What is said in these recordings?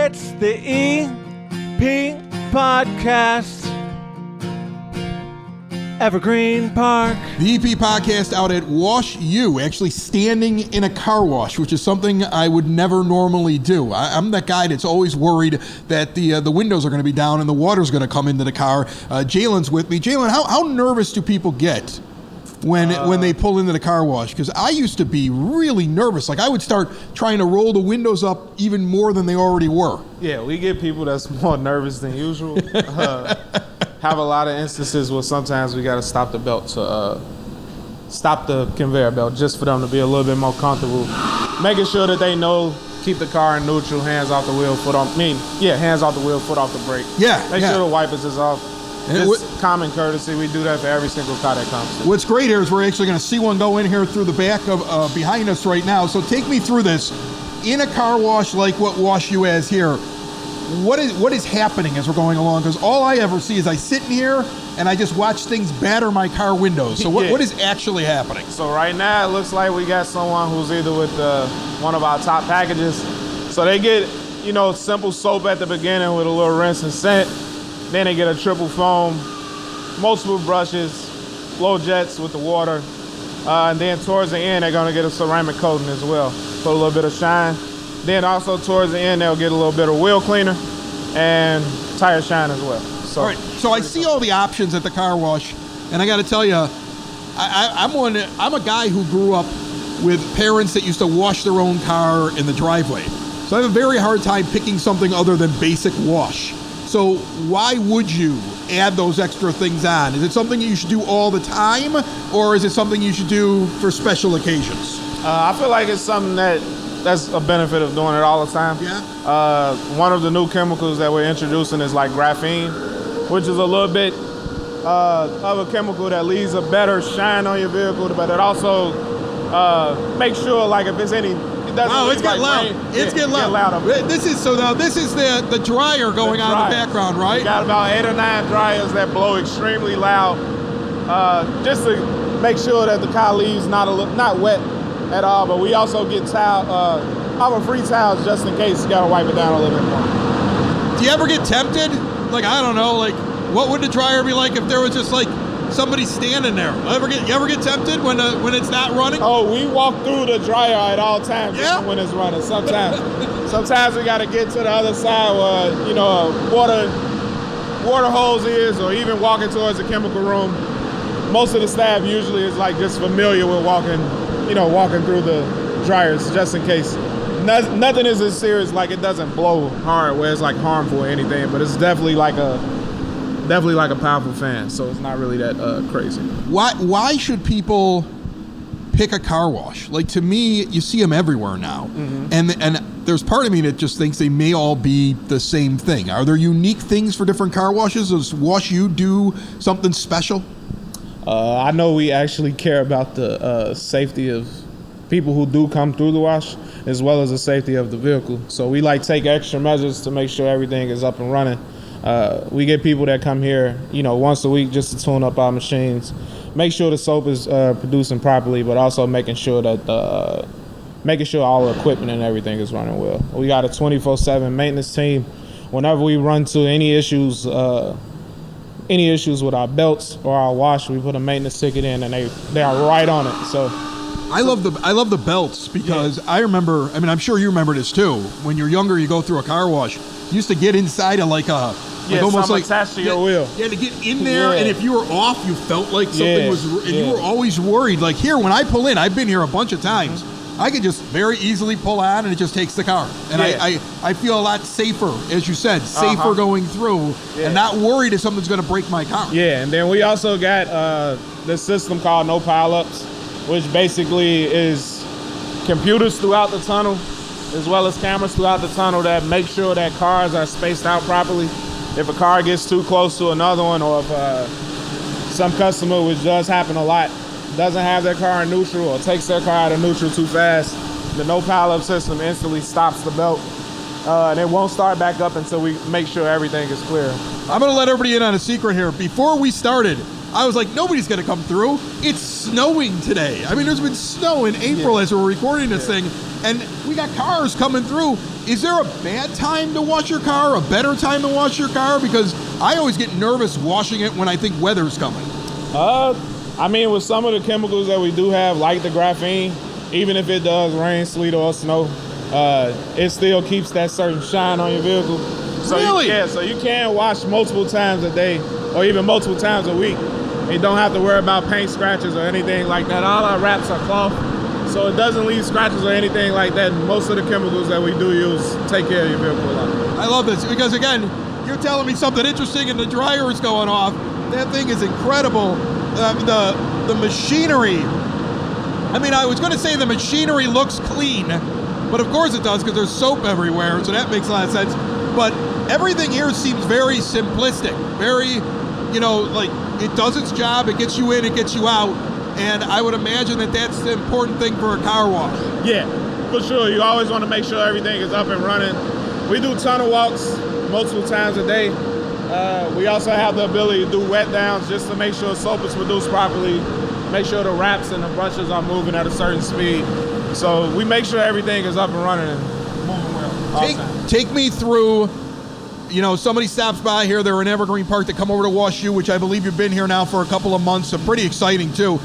It's the EP Podcast. Evergreen Park. The EP Podcast out at Wash U, actually standing in a car wash, which is something I would never normally do. I'm that guy that's always worried that the windows are going to be down and the water's going to come into the car. Jalen's with me. Jalen, how nervous do people get when they pull into the car wash? Because I used to be really nervous. Like, I would start trying to roll the windows up even more than they already were. Yeah, we get people that's more nervous than usual. Have a lot of instances where sometimes we got to stop the belt to stop the conveyor belt just for them to be a little bit more comfortable. Making sure that they know, keep the car in neutral, hands off the wheel, foot off. Hands off the wheel, foot off the brake. Make sure the wipers is off. It's common courtesy. We do that for every single car that comes. What's great here is we're actually going to see one go in here through the back of behind us right now. So take me through this. In a car wash like what Wash U has here, what is happening as we're going along? Because all I ever see is I sit in here and I just watch things batter my car windows. So what is actually happening? So right now it looks like we got someone who's either with one of our top packages. So they get, simple soap at the beginning with a little rinse and scent. Then they get a triple foam, multiple brushes, blow jets with the water. And then towards the end, they're gonna get a ceramic coating as well. Put a little bit of shine. Then also towards the end, they'll get a little bit of wheel cleaner and tire shine as well. All right, so I see all the options at the car wash, and I got to tell you, I'm a guy who grew up with parents that used to wash their own car in the driveway. So I have a very hard time picking something other than basic wash. So why would you add those extra things on? Is it something you should do all the time, or is it something you should do for special occasions? I feel like it's something that's a benefit of doing it all the time. Yeah. One of the new chemicals that we're introducing is like graphene, which is a little bit of a chemical that leaves a better shine on your vehicle, but it also makes sure, like, if it's any, it doesn't. Oh, it's getting loud. It's getting loud. This is the dryer going on in the background, right? We got about 8 or 9 dryers that blow extremely loud, just to make sure that the car leaves not wet at all. But we also get our free towels just in case you gotta wipe it down a little bit more. Do you ever get tempted? Like, I don't know, like, what would the dryer be like if there was just like somebody standing there? You ever get tempted when it's not running? Oh, we walk through the dryer at all times when it's running. Sometimes we got to get to the other side where water hose is, or even walking towards the chemical room. Most of the staff usually is like just familiar with walking through the dryers just in case. Nothing is as serious, like it doesn't blow hard where it's like harmful or anything, but it's definitely like a powerful fan, so it's not really that crazy. Why should people pick a car wash? Like, to me, you see them everywhere now. Mm-hmm. And there's part of me that just thinks they may all be the same thing. Are there unique things for different car washes? Does Wash U do something special? I know we actually care about the safety of people who do come through the wash, as well as the safety of the vehicle. So we take extra measures to make sure everything is up and running. We get people that come here, once a week just to tune up our machines, make sure the soap is producing properly, but also making sure that all the equipment and everything is running well. We got a 24/7 maintenance team. Whenever we run to any issues with our belts or our wash, we put a maintenance ticket in, and they are right on it. So I love the belts because I remember. I mean, I'm sure you remember this too. When you're younger, you go through a car wash. You used to get inside of like almost like attached to your wheel. Yeah, to get in there, and if you were off, you felt like something was, and you were always worried. Like here, when I pull in, I've been here a bunch of times. I can just very easily pull on, and it just takes the car. And I feel a lot safer, as you said, going through, and not worried if something's going to break my car. Yeah, and then we also got this system called No Pileups, which basically is computers throughout the tunnel, as well as cameras throughout the tunnel that make sure that cars are spaced out properly. If a car gets too close to another one, or if some customer, which does happen a lot, doesn't have their car in neutral or takes their car out of neutral too fast, the No Pileup system instantly stops the belt, and it won't start back up until we make sure everything is clear. I'm going to let everybody in on a secret here. Before we started, I was like, nobody's going to come through. It's snowing today. I mean, there's been snow in April as we're recording this thing. And we got cars coming through. Is there a bad time to wash your car, a better time to wash your car? Because I always get nervous washing it when I think weather's coming. I mean, with some of the chemicals that we do have, like the graphene, even if it does rain, sleet, or snow, it still keeps that certain shine on your vehicle. So Really? So you can wash multiple times a day or even multiple times a week. You don't have to worry about paint scratches or anything like that. All our wraps are cloth, so it doesn't leave scratches or anything like that. Most of the chemicals that we do use take care of your vehicle a lot. I love this because, again, you're telling me something interesting and the dryer is going off. That thing is incredible. The machinery. I mean, I was going to say the machinery looks clean, but of course it does because there's soap everywhere, so that makes a lot of sense. But everything here seems very simplistic, very, like it does its job, it gets you in, it gets you out, and I would imagine that that's the important thing for a car wash. Yeah, for sure. You always want to make sure everything is up and running. We do tunnel walks multiple times a day. We also have the ability to do wet downs just to make sure soap is produced properly, make sure the wraps and the brushes are moving at a certain speed. So we make sure everything is up and running and moving well. Take me through, somebody stops by here, they're in Evergreen Park, they come over to wash you, which I believe you've been here now for a couple of months, so pretty exciting too.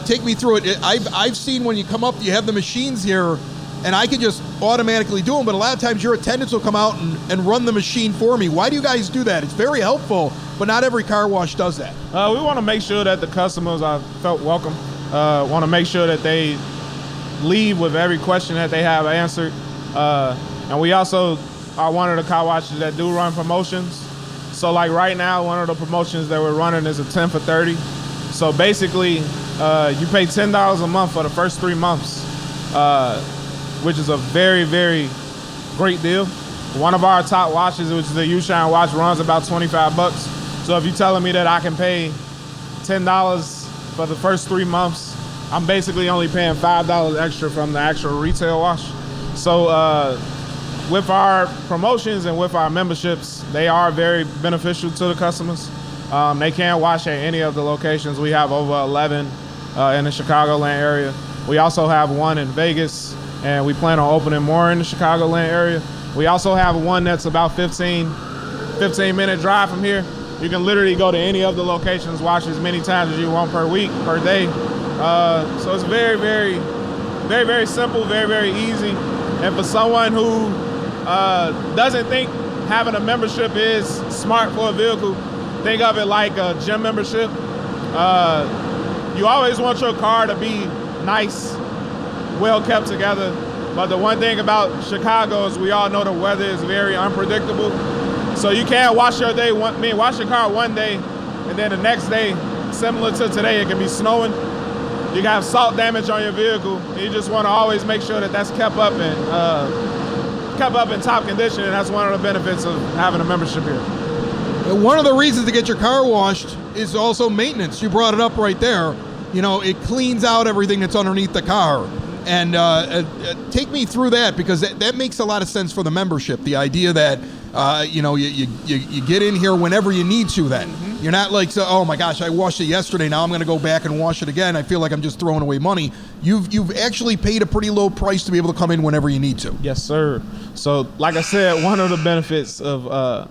Take me through it. I've seen when you come up, you have the machines here, and I can just automatically do them, but a lot of times your attendants will come out and run the machine for me. Why do you guys do that? It's very helpful, but not every car wash does that. We want to make sure that the customers are felt welcome. Want to make sure that they leave with every question that they have answered. And we also are one of the car washes that do run promotions. So like right now, one of the promotions that we're running is a 10 for 30. So basically, you pay $10 a month for the first 3 months, which is a very, very great deal. One of our top washes, which is the U-Shine wash, runs about $25. So if you're telling me that I can pay $10 for the first 3 months, I'm basically only paying $5 extra from the actual retail wash. So with our promotions and with our memberships, they are very beneficial to the customers. They can wash at any of the locations. We have over 11 in the Chicagoland area. We also have one in Vegas, and we plan on opening more in the Chicagoland area. We also have one that's about 15-minute drive from here. You can literally go to any of the locations, wash as many times as you want per week, per day. So it's very, very, very, very simple, very, very easy. And for someone who doesn't think having a membership is smart for a vehicle, think of it like a gym membership. You always want your car to be nice, well kept together. But the one thing about Chicago is we all know the weather is very unpredictable. So you can't wash your car one day, and then the next day, similar to today, it can be snowing. You can have salt damage on your vehicle. And you just want to always make sure that that's kept up in top condition, and that's one of the benefits of having a membership here. One of the reasons to get your car washed is also maintenance. You brought it up right there. It cleans out everything that's underneath the car. And take me through that, because that makes a lot of sense for the membership. The idea that you get in here whenever you need to. Then you're not like, oh my gosh, I washed it yesterday, now I'm going to go back and wash it again. I feel like I'm just throwing away money. You've actually paid a pretty low price to be able to come in whenever you need to. Yes, sir. So like I said, one of the benefits of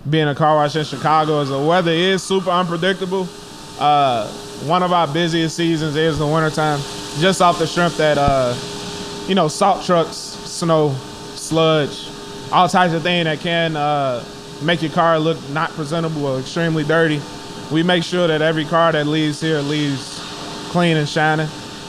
being a car wash in Chicago is the weather is super unpredictable. One of our busiest seasons is the wintertime, just off the strength that, salt trucks, snow, sludge, all types of things that can make your car look not presentable or extremely dirty. We make sure that every car that leaves here leaves clean and shining.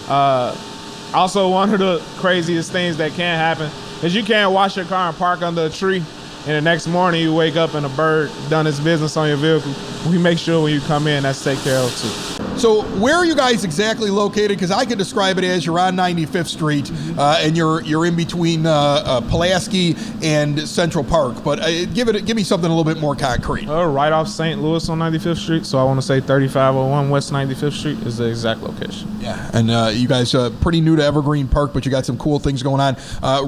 Also, one of the craziest things that can happen is you can't wash your car and park under a tree, and the next morning you wake up and a bird done its business on your vehicle. We make sure when you come in, that's taken care of too. So where are you guys exactly located? Because I could describe it as you're on 95th Street, and you're in between Pulaski and Central Park. But give me something a little bit more concrete. Right off St. Louis on 95th Street. So I want to say 3501 West 95th Street is the exact location. Yeah, and you guys are pretty new to Evergreen Park, but you got some cool things going on.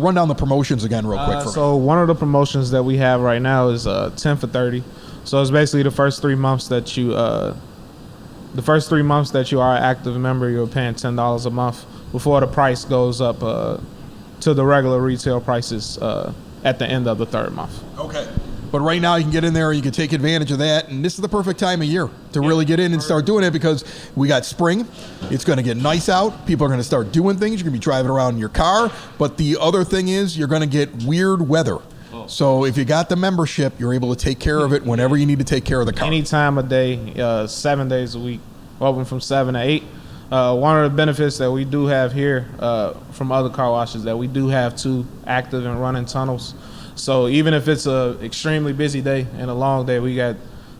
Run down the promotions again real quick for me. So one of the promotions that we have right now is 10 for 30. So it's basically the first 3 months that you are an active member, you're paying $10 a month before the price goes up to the regular retail prices at the end of the third month. Okay. But right now you can get in there, you can take advantage of that, and this is the perfect time of year to really get in and start doing it because we got spring. It's going to get nice out. People are going to start doing things. You're going to be driving around in your car. But the other thing is you're going to get weird weather. So if you got the membership, you're able to take care of it whenever you need to take care of the car. Any time of day, 7 days a week, open from 7 to 8. One of the benefits that we do have here from other car washes that we do have 2 active and running tunnels. So even if it's a extremely busy day and a long day, we got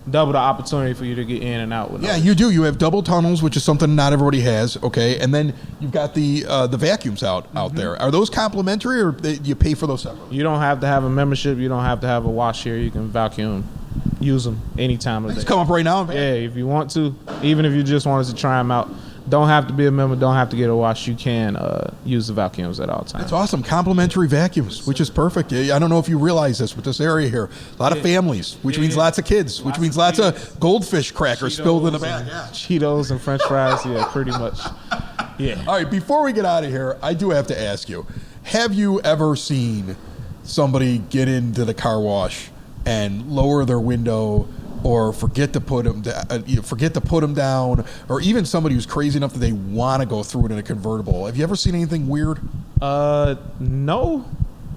double the opportunity for you to get in and out. Yeah, you do. You have double tunnels, which is something not everybody has. Okay, and then you've got the vacuums out there. Are those complimentary, or you pay for those separately? You don't have to have a membership. You don't have to have a wash here. You can vacuum, use them any time of the day. Just come up right now. Yeah, if you want to, even if you just wanted to try them out. Don't have to be a member, don't have to get a wash. You can use the vacuums at all times. That's awesome. Complimentary vacuums, which is perfect. I don't know if you realize this with this area here. A lot of families, which means lots of kids, which means lots of goldfish crackers spilled in the back. Yeah. Cheetos and French fries, yeah, pretty much. Yeah. All right, before we get out of here, I do have to ask you, have you ever seen somebody get into the car wash and lower their window or forget to put them down, or even somebody who's crazy enough that they want to go through it in a convertible? Have you ever seen anything weird? No,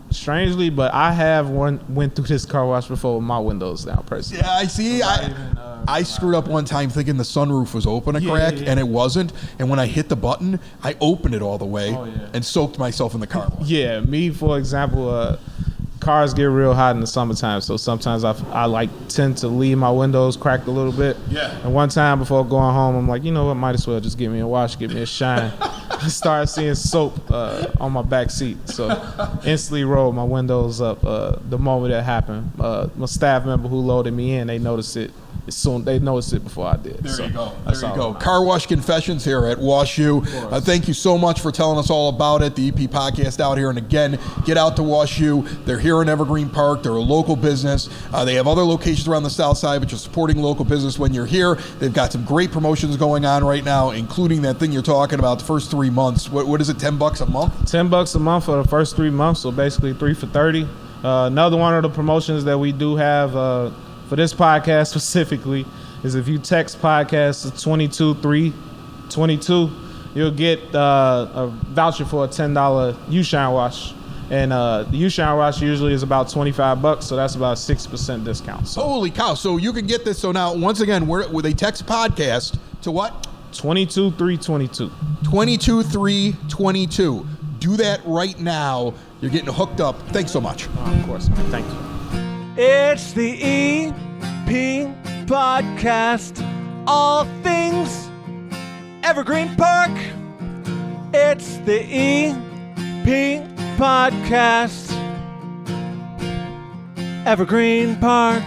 strangely, but I have went through this car wash before with my windows down, personally. Yeah, I see. I screwed up one time thinking the sunroof was open a crack, and it wasn't. And when I hit the button, I opened it all the way and soaked myself in the car wash. Yeah, me, for example, cars get real hot in the summertime, so sometimes I tend to leave my windows cracked a little bit. Yeah. And one time before going home, I'm like, you know what, might as well just give me a wash, give me a shine. I started seeing soap on my back seat, so instantly rolled my windows up the moment that happened. My staff member who loaded me in, they noticed it. They noticed it before I did. There you go. Car Wash Confessions here at Wash U. Thank you so much for telling us all about it. The EP podcast out here. And again, get out to Wash U. They're here in Evergreen Park. They're a local business. They have other locations around the south side, but you're supporting local business when you're here. They've got some great promotions going on right now, including that thing you're talking about, the first 3 months. What is it, $10 a month? $10 a month for the first 3 months, so basically 3 for $30. Another one of the promotions that we do have for this podcast specifically is if you text podcast to 22322, you'll get a voucher for a $10 U-Shine wash. And the U-Shine wash usually is about $25, so that's about a 6% discount. So. Holy cow. So you can get this. So now, once again, where they text podcast to what? 22322. 22322. Do that right now. You're getting hooked up. Thanks so much. Of course, man. Thank you. It's the EP Podcast. All things Evergreen Park. It's the EP Podcast. Evergreen Park.